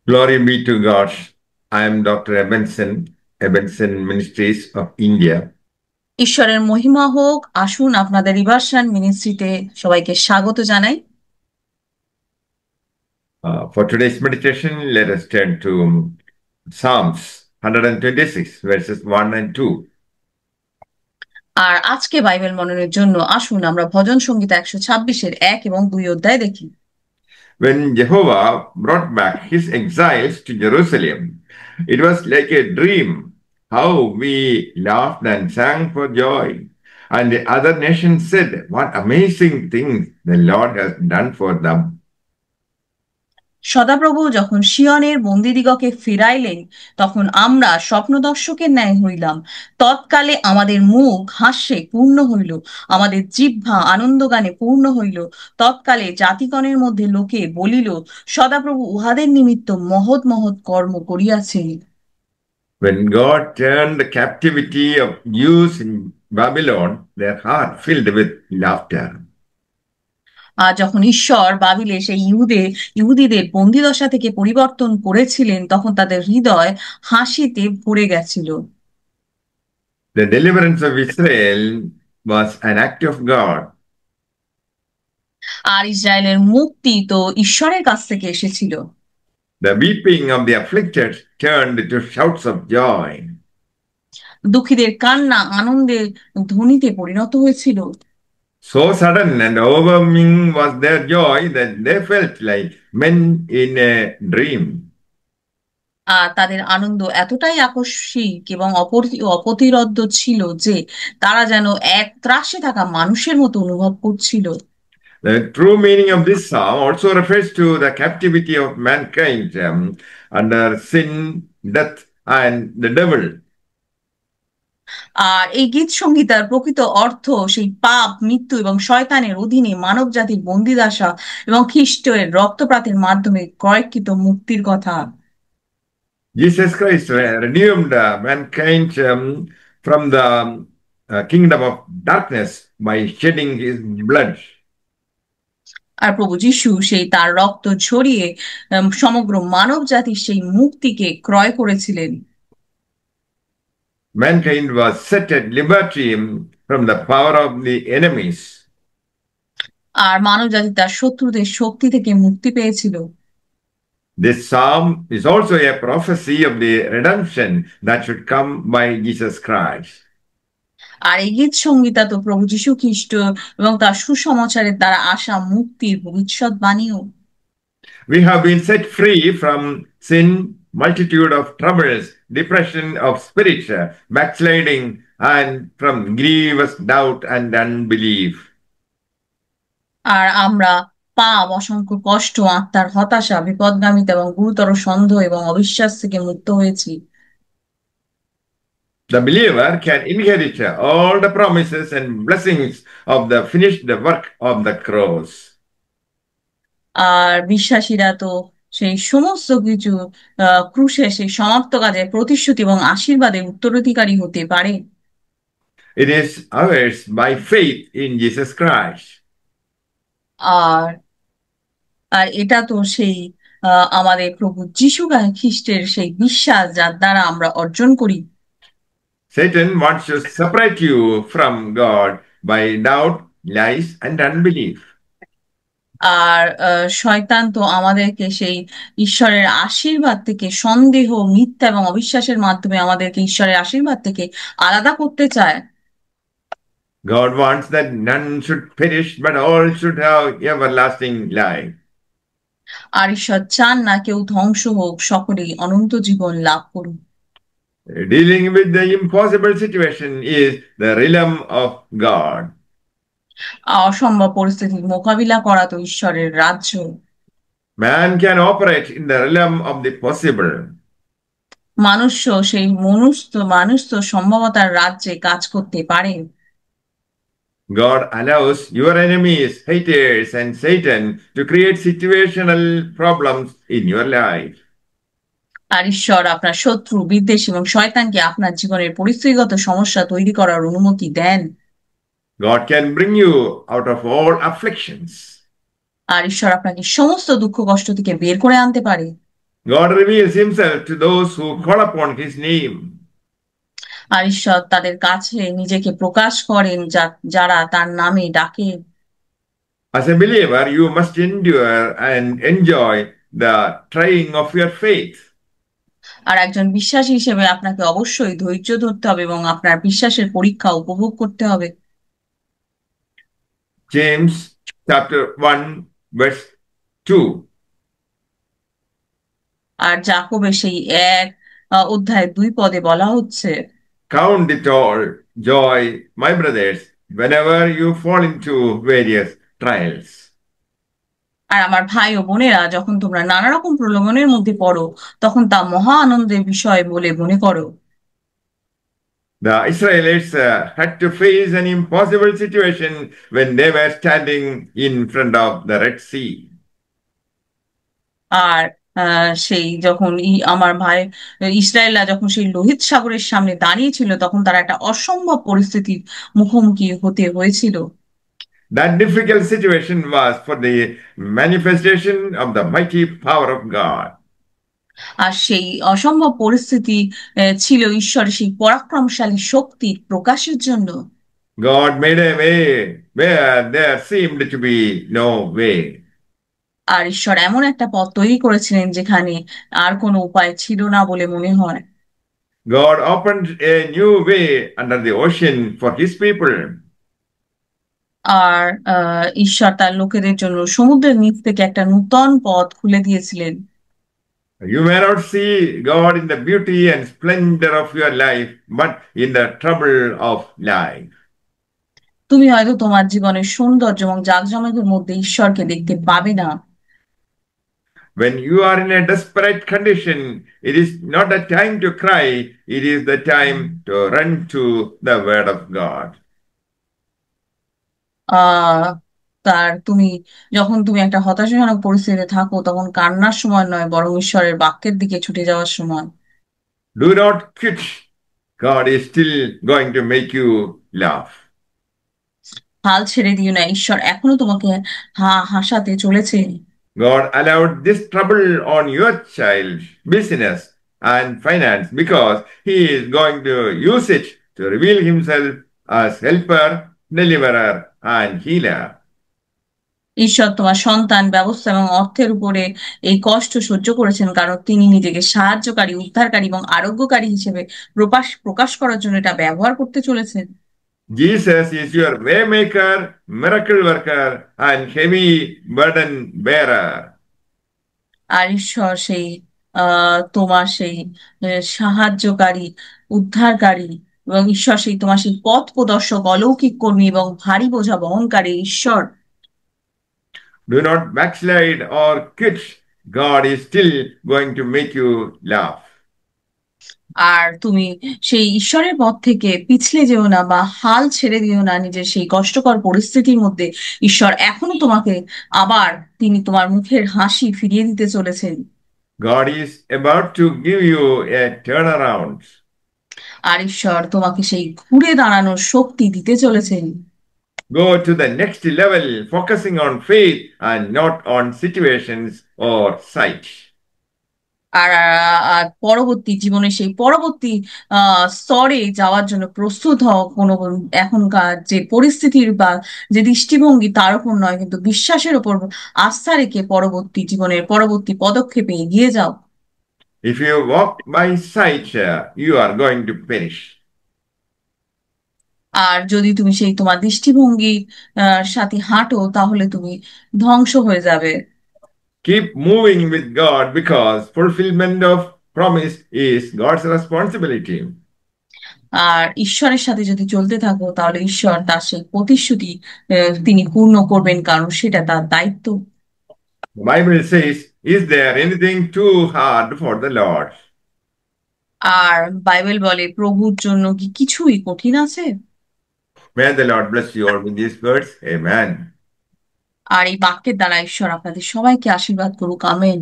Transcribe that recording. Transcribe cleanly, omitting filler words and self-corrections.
Glory be to God. I am Dr. Ebenson Ministries of India. ঈশ্বরের মহিমা হোক। আসুন আপনাদের রিভার্সান মিনিস্ট্রিতে সবাইকে স্বাগত জানাই। For today's meditation, let us turn to Psalms 126, verses 1 and 2. আর আজকে বাইবেল মননের জন্য আসুন আমরা ভজন সংগীত 126-এর 1 এবং 2 অধ্যায় দেখি। When Jehovah brought back his exiles to Jerusalem, it was like a dream how we laughed and sang for joy. And the other nations said, "What amazing things the Lord has done for them." সদাপ্রভু যখন সিয়নের বন্দীদিগকে ফিরাইলেন, তখন আমরা স্বপ্নদর্শকের ন্যায় হইলাম। তৎকালে আমাদের মুখ হাস্যে পূর্ণ হইল, আমাদের জিহ্বা আনন্দগানে পূর্ণ হইল। তৎকালে জাতিগণের মধ্যে লোকে বলিল, সদাপ্রভু উহাদের নিমিত্ত মহৎ মহৎ কর্ম করিয়াছেন। When God turned the captivity of Jews in Babylon, their heart filled with laughter. যখন ঈশ্বর বাবিলে সেই ইহুদিদের বন্দিদশা থেকে পরিবর্তন করেছিলেন, তখন তাদের হৃদয় হাসিতে ভরে গেছিল। The deliverance of Israel was an act of God. আর ইসরায়েলের মুক্তি তো ঈশ্বরের কাছ থেকে এসেছিল। The weeping of the afflicted turned to shouts of joy. দুঃখীদের কান্না আনন্দের ধ্বনিতে পরিণত হয়েছিল। So sudden and overwhelming was their joy that they felt like men in a dream. আর তাদের আনন্দ এতটাই আকস্মিক এবং অপ্রতিরোধ্য ছিল যে তারা যেন এক ত্রাসে থাকা মানুষের মতো অনুভব করছিল। The true meaning of this psalm also refers to the captivity of mankind under sin, death, and the devil. আর এই গীত সংহিতার প্রকৃত অর্থ সেই পাপ, মৃত্যু এবং শয়তানের অধীনে মানব জাতির বন্দিদশা এবং খ্রিস্টের রক্তপাতের মাধ্যমে ক্রয়কৃত মুক্তির কথা। Jesus Christ redeemed mankind from the kingdom of darkness by shedding his blood. আর প্রভু যিশু সেই তার রক্ত ঝরিয়ে সমগ্র মানব জাতির সেই মুক্তিকে ক্রয় করেছিলেন। Mankind was set at liberty from the power of the enemies. আর মানব জাতি তার শত্রুদের শক্তি থেকে মুক্তি পেয়েছিল। This psalm is also a prophecy of the redemption that should come by Jesus Christ. আর এই গীত সংগীতা তো প্রভু যীশু খ্রিস্ট এবং তার সুসমাচারের দ্বারা আসা মুক্তির ভবিষ্যৎবাণীও। We have been set free from sin, multitude of troubles, depression of spirit, backsliding, and from grievous doubt and unbelief. আর আমরা পাপ, অসংখ্য কষ্ট, আত্মার হতাশা, বিপদগামিতা এবং গুরুতর সন্দেহ এবং অবিশ্বাস থেকে মুক্ত হয়েছি। The believer can inherit all the promises and blessings of the finished work of the cross. আর বিশ্বাসীরা তো সেই সমস্ত কিছু ক্রুশে সেই সমাপ্ত কাজের প্রতিশ্রুতি এবং আশীর্বাদের উত্তরাধিকারী হতে পারে। It is ours by faith in Jesus Christ. আর আর এটা তো সেই আমাদের প্রভু যিশু খ্রিস্টের সেই বিশ্বাস যার দ্বারা আমরা অর্জন করি। Satan wants to separate you from God by doubt, lies, and unbelief. আর শয়তান তো আমাদেরকে সেই ঈশ্বরের আশীর্বাদ থেকে সন্দেহ, মিথ্যা এবং অবিশ্বাসের মাধ্যমে আমাদেরকে ঈশ্বরের আশীর্বাদ থেকে আলাদা করতে চায়। God wants that none should perish, but all should have everlasting life. আর ঈশ্বর চান না কেউ ধ্বংস হোক, সকলেই অনন্ত জীবন লাভ করুক। Dealing with the impossible situation is the realm of God. অসম্ভব পরিস্থিতির মোকাবিলা করা তো ঈশ্বরের রাজ্য। Man can operate in the realm of the possible. মানুষ তো সম্ভবতার রাজ্যে কাজ করতে পারে। God allows your enemies, haters, and Satan to create situational problems in your life. আর ঈশ্বর আপনার শত্রু, বিদ্বেষ এবং শয়তানকে আপনার জীবনের পরিস্থিতিগত সমস্যা তৈরি করার অনুমতি দেন। God can bring you out of all afflictions. আর ঈশ্বর আপনাকে সমস্ত দুঃখ কষ্ট থেকে বের করে আনতে পারে। God reveals himself to those who call upon his name. আর ঈশ্বর তাদের কাছে নিজেকে প্রকাশ করেন যারা তার নামে ডাকে। As a believer, you must endure and enjoy the trying of your faith. আর একজন বিশ্বাসী হিসেবে আপনাকে অবশ্যই ধৈর্য ধরতে হবে এবং আপনার বিশ্বাসের পরীক্ষা উপভোগ করতে হবে। James chapter 1, verse 2. আর যাকোবের সেই এক অধ্যায় 2 পদে বলা হচ্ছে, Count it all joy, my brothers, whenever you fall into various trials. আর আমার ভাই ও বোনেরা, যখন তোমরা নানা রকম প্রলোভনের মধ্যে পড়ো, তখন তা মহা আনন্দের বিষয় বলে মনে করো। The Israelites had to face an impossible situation when they were standing in front of the Red Sea. আর সেই যখন আমার ভাই ইসরায়েলরা যখন সেই লোহিত সাগরের সামনে দাঁড়িয়েছিল, তখন তারা একটা অসম্ভব পরিস্থিতির মুখোমুখি হতে হয়েছিল। That difficult situation was for the manifestation of the mighty power of God. আর সেই অসম্ভব পরিস্থিতি ছিল ঈশ্বরের সেই পরাক্রমশালী শক্তির প্রকাশের জন্য। God made a way where there seemed to be no way. আর ঈশ্বর এমন একটা পথ তৈরি করেছিলেন যেখানে আর কোনো উপায় ছিল না বলে মনে হয়। God opened a new way under the ocean for his people. আর ঈশ্বর তার লোকেদের জন্য সমুদ্রের নিচ থেকে একটা নূতন পথ খুলে দিয়েছিলেন। You may not see God in the beauty and splendor of your life, but in the trouble of life. তুমি হয়তো তোমার জীবনের সৌন্দর্য এবং জাঁকজমকের মধ্যে ঈশ্বরকে দেখতে পাবে না। When you are in a desperate condition, it is not the time to cry, it is the time to run to the Word of God. আহ তুমি যখন তুমি একটা হতাশাজনক পরিস্থিতিতে থাকো, তখন কান্নার সময় নয়, বরং ঈশ্বরের বাক্যের দিকে ছুটে যাওয়ার সময়। Do not quit. God is still going to make you laugh. হাল ছেড়ে দিও না, ঈশ্বর এখনো তোমাকে হাসাতে চলেছে। God allowed this trouble on your child's business and finance because He is going to use it to reveal Himself as helper, deliverer, and healer. ঈশ্বর তোমার সন্তান, ব্যবস্থা এবং অর্থের উপরে এই কষ্ট সহ্য করেছেন, কারণ তিনি নিজেকে সাহায্যকারী, উদ্ধারকারী এবং আরোগ্যকারী হিসেবে প্রকাশ প্রকাশ করার জন্য এটা ব্যবহার করতে চলেছেন। Jesus is your waymaker, miracle worker, and heavy burden bearer. আর ঈশ্বর সেই তোমার সেই সাহায্যকারী, উদ্ধারকারী, এবং ঈশ্বর সেই তোমার সেই পথ প্রদর্শক, অলৌকিক কর্মী এবং ভারী বোঝা বহনকারী ঈশ্বর। Do not backslide or quit. God is still going to make you laugh. আর তুমি সেই ঈশ্বরের পথ থেকে পিছলে যেও না বা হাল ছেড়ে দিও না নিজের সেই কষ্টকর পরিস্থিতির মধ্যে। ঈশ্বর এখনো তোমাকে আবার তিনি তোমার মুখের হাসি ফিরিয়ে দিতে চলেছেন। God is about to give you a turnaround. আর ঈশ্বর তোমাকে সেই ঘুরে দাঁড়ানোর শক্তি দিতে চলেছেন। Go to the next level, focusing on faith and not on situations or sight. আর আর পরবর্তী জীবনে সেই পরবর্তী স্তরে যাওয়ার জন্য প্রস্তুত হও। কোনো এখনকার যে পরিস্থিতির বা যে দৃষ্টিভঙ্গি তার উপর নয়, কিন্তু বিশ্বাসের উপর আস্থা রেখে পরবর্তী জীবনের পরবর্তী পদক্ষেপে এগিয়ে যাও। If you walk by sight, you are going to perish. আর যদি তুমি সেই তোমার দৃষ্টিভঙ্গির সাথে হাঁটো, তাহলে তুমি ধ্বংস হয়ে যাবে। Keep moving with God because fulfillment of promise is God's responsibility. আর ঈশ্বরের সাথে যদি চলতে থাকো, তাহলে ঈশ্বর তার সেই প্রতিশ্রুতি তিনি পূর্ণ করবেন, কারণ সেটা তার দায়িত্ব। The Bible says, is there anything too hard for the Lord? আর বাইবেল বলে, প্রভুর জন্য কি কিছুই কঠিন আছে? May the Lord bless you all with these words. Amen. আর এই বাক্যের দ্বারা ঈশ্বর আপনাদের সবাইকে আশীর্বাদ করুক। আমেন।